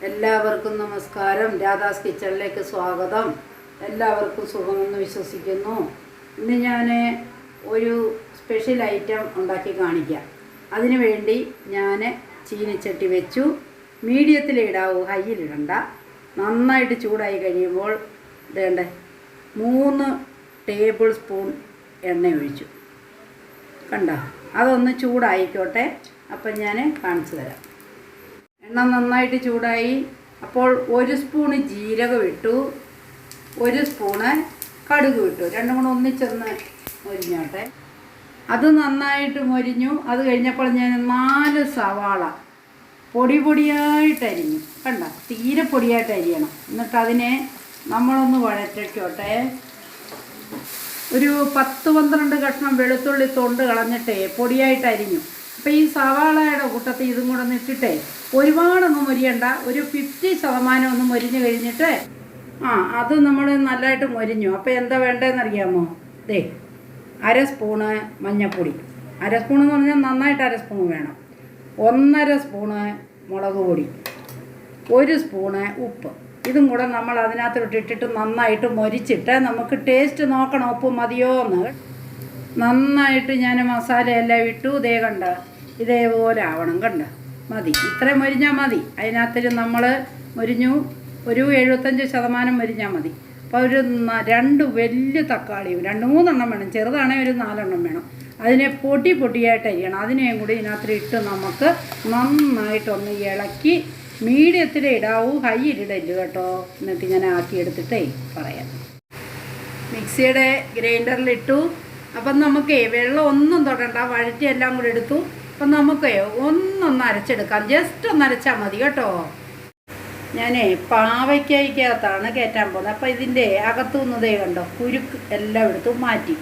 എല്ലാവർക്കും നമസ്കാരം. രാധാസ് കിച്ചണിലേക്ക് സ്വാഗതം. എല്ലാവർക്കും സുഖമെന്ന് വിശ്വസിക്കുന്നു. ഇന്ന് ഞാൻ ഒരു സ്പെഷ്യൽ ഐറ്റം ഉണ്ടാക്കി കാണിക്കാം. അതിനു വേണ്ടി ഞാൻ ചീനിച്ചട്ടി വെച്ചു. മീഡിയത്തിലിടാവൂ, ഹൈയിലിടണ്ട. നന്നായിട്ട് ചൂടായി കഴിയുമ്പോൾ വേണ്ട 3 ടേബിൾ സ്പൂൺ എണ്ണ ഒഴിച്ചു. കണ്ട, അതൊന്ന് ചൂടായിക്കോട്ടെ. അപ്പം ഞാൻ കാണിച്ചു തരാം. എണ്ണ നന്നായിട്ട് ചൂടായി. അപ്പോൾ 1 സ്പൂണ് ജീരകം ഇട്ടു, 1 സ്പൂണ് കടുക് ഇട്ടു. രണ്ടും കൂടെ ഒന്നിച്ചൊന്ന് മൊരിഞ്ഞോട്ടെ. അത് നന്നായിട്ട് മൊരിഞ്ഞു. അത് കഴിഞ്ഞപ്പോൾ ഞാൻ 4 സവാള പൊടിയായിട്ട് അരിഞ്ഞു. കണ്ട, തീരെ പൊടിയായിട്ട് അരിയണം. എന്നിട്ട് അതിനെ നമ്മളൊന്ന് വഴറ്റിക്കോട്ടെ. ഒരു 10-12 കഷ്ണം വെളുത്തുള്ളി തൊണ്ട് കളഞ്ഞിട്ടേ പൊടിയായിട്ട് അരിഞ്ഞു. അപ്പോൾ ഈ സവാളയുടെ കൂട്ടത്തിൽ ഇതും കൂടെ ഒന്ന് ഇട്ടിട്ടേ ഒരുപാടൊന്നും മൊരിയണ്ട. ഒരു 50% ഒന്ന് മൊരിഞ്ഞ് കഴിഞ്ഞിട്ട് അത് നമ്മൾ നല്ലതായിട്ട് മൊരിഞ്ഞു. അപ്പോൾ എന്താ വേണ്ടതെന്നറിയാമോ? 1/2 സ്പൂണ് മഞ്ഞൾപ്പൊടി. 1/2 സ്പൂൺ എന്ന് പറഞ്ഞാൽ നന്നായിട്ട് 1/2 സ്പൂൺ വേണം. 1/2 സ്പൂണ് മുളക് പൊടി, 1 സ്പൂണ് ഉപ്പ്. ഇതും കൂടെ നമ്മൾ അതിനകത്തോട്ട് ഇട്ടിട്ട് നന്നായിട്ട് മൊരിച്ചിട്ട് നമുക്ക് ടേസ്റ്റ് നോക്കണം, ഉപ്പ് മതിയോ എന്ന്. നന്നായിട്ട് ഞാൻ മസാലയെല്ലാം ഇട്ടു. കണ്ട, ഇതേപോലെ ആവണം. കണ്ട, മതി, ഇത്രയും മൊരിഞ്ഞാൽ മതി. അതിനകത്തിൽ നമ്മൾ മൊരിഞ്ഞു ഒരു 75% മൊരിഞ്ഞാൽ മതി. അപ്പോൾ ഒരു 2 വലിയ തക്കാളിയും 2-3 എണ്ണം വേണം. ചെറുതാണെങ്കിൽ ഒരു 4 എണ്ണം വേണം. അതിനെ പൊടിയായിട്ട് അരിയണം. അതിനെയും കൂടി ഇതിനകത്തിൽ ഇട്ട് നമുക്ക് നന്നായിട്ടൊന്ന് ഇളക്കി മീഡിയത്തിലേ ഇടാവൂ, ഹൈയിലിടല് കേട്ടോ. എന്നിട്ട് ഞാൻ ആക്കിയെടുത്തിട്ടേ പറയാം. മിക്സിയുടെ ഗ്രൈൻഡറിലിട്ടു. അപ്പം നമുക്ക് വെള്ളം ഒന്നും തൊടണ്ട, വഴറ്റി എല്ലാം കൂടി എടുത്തു. അപ്പം നമുക്ക് ഒന്നൊന്ന് അരച്ചെടുക്കാം. ജസ്റ്റ് ഒന്ന് അരച്ചാൽ മതി കേട്ടോ. ഞാൻ പാവയ്ക്കകത്താണ് കയറ്റാൻ പോകുന്നത്. അപ്പോൾ ഇതിൻ്റെ അകത്തുനിന്നതേ കണ്ടോ, കുരുക്ക് എല്ലാം എടുത്തു മാറ്റി.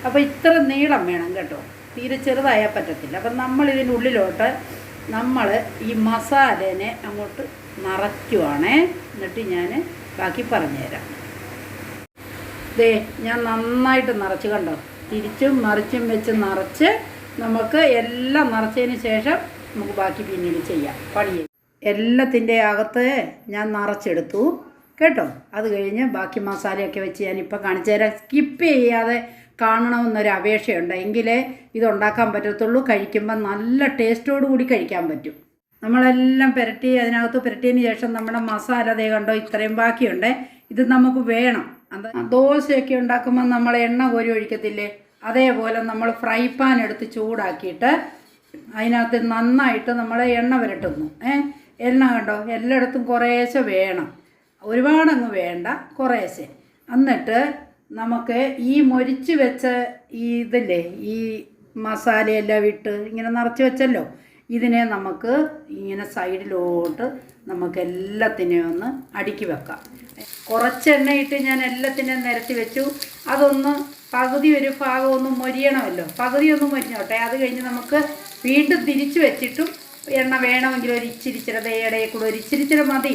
അപ്പോൾ ഇത്ര നീളം വേണം കേട്ടോ, തീരെ ചെറുതായാൽ പറ്റത്തില്ല. അപ്പം നമ്മൾ ഇതിൻ്റെ ഉള്ളിലോട്ട് നമ്മൾ ഈ മസാലേനെ അങ്ങോട്ട് നിറയ്ക്കുവാണേ. എന്നിട്ട് ഞാൻ ബാക്കി പറഞ്ഞുതരാം. ഞാൻ നന്നായിട്ട് നിറച്ച്, കണ്ടോ, തിരിച്ചും മറിച്ചും വെച്ച് നിറച്ച് നമുക്ക് എല്ലാം നിറച്ചതിന് ശേഷം നമുക്ക് ബാക്കി പിന്നീട് ചെയ്യാം. പണിയെ എല്ലാത്തിൻ്റെ അകത്ത് ഞാൻ നിറച്ചെടുത്തു കേട്ടോ. അത് കഴിഞ്ഞ് ബാക്കി മസാലയൊക്കെ വെച്ച് ഞാനിപ്പോൾ കാണിച്ചു തരാം. സ്കിപ്പ് ചെയ്യാതെ കാണണമെന്നൊരു അപേക്ഷയുണ്ട്. എങ്കിലേ ഇതുണ്ടാക്കാൻ പറ്റത്തുള്ളൂ. കഴിക്കുമ്പോൾ നല്ല ടേസ്റ്റോടു കൂടി കഴിക്കാൻ പറ്റും. നമ്മളെല്ലാം പുരട്ടി അതിനകത്ത് പുരട്ടിയതിന് ശേഷം നമ്മുടെ മസാല കണ്ടോ ഇത്രയും ബാക്കിയുണ്ട്. ഇത് നമുക്ക് വേണം. അത് ദോശയൊക്കെ ഉണ്ടാക്കുമ്പോൾ നമ്മൾ എണ്ണ കോരി ഒഴിക്കത്തില്ലേ, അതേപോലെ നമ്മൾ ഫ്രൈ പാൻ എടുത്ത് ചൂടാക്കിയിട്ട് അതിനകത്ത് നന്നായിട്ട് നമ്മൾ എണ്ണ പുരട്ടുന്നു. എണ്ണ കണ്ടോ എല്ലായിടത്തും കുറേശ്ശെ വേണം, ഒരുപാടങ്ങ് വേണ്ട, കുറേശ്ശെ. എന്നിട്ട് നമുക്ക് ഈ മൊരിച്ച് വെച്ച ഈ ഇതില്ലേ, ഈ മസാലയെല്ലാം ഇട്ട് ഇങ്ങനെ നിറച്ച് വെച്ചല്ലോ, ഇതിനെ നമുക്ക് ഇങ്ങനെ സൈഡിലോട്ട് നമുക്ക് എല്ലാത്തിനെയും ഒന്ന് അടുക്കി വെക്കാം. കുറച്ച് എണ്ണയിട്ട് ഞാൻ എല്ലാത്തിനെയും നിരത്തി വെച്ചു. അതൊന്ന് പകുതി ഒരു ഭാഗം ഒന്ന് മൊരിയണമല്ലോ, പകുതി ഒന്ന് മൊരിഞ്ഞോട്ടെ. അത് കഴിഞ്ഞ് നമുക്ക് വീണ്ടും തിരിച്ച് വെച്ചിട്ടും എണ്ണ വേണമെങ്കിൽ ഒരു ഇച്ചിരിച്ചിരി ഇടയിൽ കൂടെ ഒരു ഇച്ചിരിച്ചിരി മതി.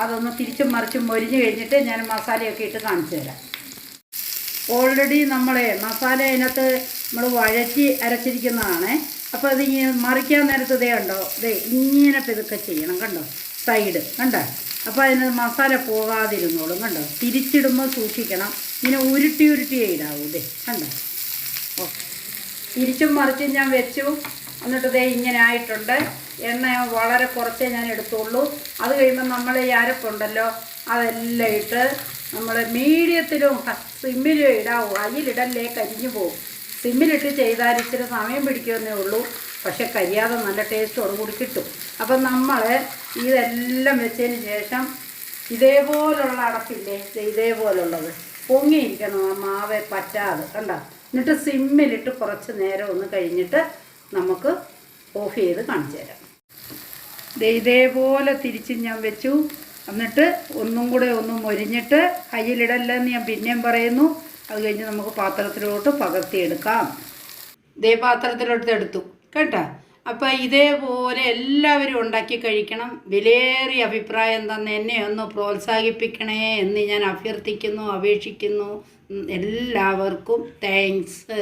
അതൊന്ന് തിരിച്ചും മറിച്ചും മൊരിഞ്ഞ് കഴിഞ്ഞിട്ട് ഞാൻ മസാലയൊക്കെ ഇട്ട് കാണിച്ചു തരാം. ഓൾറെഡി മസാല അതിനകത്ത് നമ്മൾ വഴറ്റി അരച്ചിരിക്കുന്നതാണ്. അപ്പോൾ അത് മറിക്കാൻ നേരത്ത് കണ്ടോ, ഇങ്ങനെ ഇതൊക്കെ ചെയ്യണം. കണ്ടോ സൈഡ് കണ്ടോ. അപ്പോൾ അതിന് മസാല പോകാതിരുന്നോളും. കണ്ടോ, തിരിച്ചിടുമ്പോൾ സൂക്ഷിക്കണം. ഇങ്ങനെ ഉരുട്ടിയേ ഇടാവൂ. കണ്ടോ, തിരിച്ചും മറിച്ചും ഞാൻ വെച്ചു. എന്നിട്ട് ഇങ്ങനെ ആയിട്ടുണ്ട്. എണ്ണ വളരെ കുറച്ചേ ഞാൻ എടുത്തുള്ളൂ. അത് കഴിയുമ്പോൾ നമ്മൾ ഈ അരപ്പുണ്ടല്ലോ അതെല്ലാം ഇട്ട് നമ്മൾ മീഡിയത്തിലും സിമ്മിലും ഇടാവൂ. അതിലിടല്ലേ, കരിഞ്ഞു പോകും. സിമ്മിലിട്ട് ചെയ്താൽ ഇച്ചിരി സമയം പിടിക്കുമെന്നേ ഉള്ളൂ, പക്ഷെ കരിയാതെ നല്ല ടേസ്റ്റോടുകൂടി കിട്ടും. അപ്പം നമ്മൾ ഇതെല്ലാം വെച്ചതിന് ശേഷം ഇതേപോലുള്ള അടപ്പില്ലേ, ഇതേപോലുള്ളത് പൊങ്ങിയിരിക്കണം, മാവെ പറ്റാതെ കണ്ടോ. എന്നിട്ട് സിമ്മിലിട്ട് കുറച്ച് നേരം ഒന്ന് കഴിഞ്ഞിട്ട് നമുക്ക് ഓഫ് ചെയ്ത് കാണിച്ചു തരാം. ഇതേപോലെ തിരിച്ച് ഞാൻ വെച്ചു. എന്നിട്ട് ഒന്നും കൂടെ ഒന്ന് മൊരിഞ്ഞിട്ട് കയ്യിലിടല്ലെന്ന് ഞാൻ പിന്നെയും പറയുന്നു. അത് കഴിഞ്ഞ് നമുക്ക് പാത്രത്തിലോട്ട് പകർത്തിയെടുക്കാം. പാത്രത്തിലോട്ട് എടുത്തു കേട്ടോ. അപ്പോൾ ഇതേപോലെ എല്ലാവരും ഉണ്ടാക്കി കഴിക്കണം. വിലയേറിയ അഭിപ്രായം തന്നെ എന്നെ ഒന്ന് പ്രോത്സാഹിപ്പിക്കണേ എന്ന് ഞാൻ അഭ്യർത്ഥിക്കുന്നു, അപേക്ഷിക്കുന്നു. എല്ലാവർക്കും താങ്ക്സ്.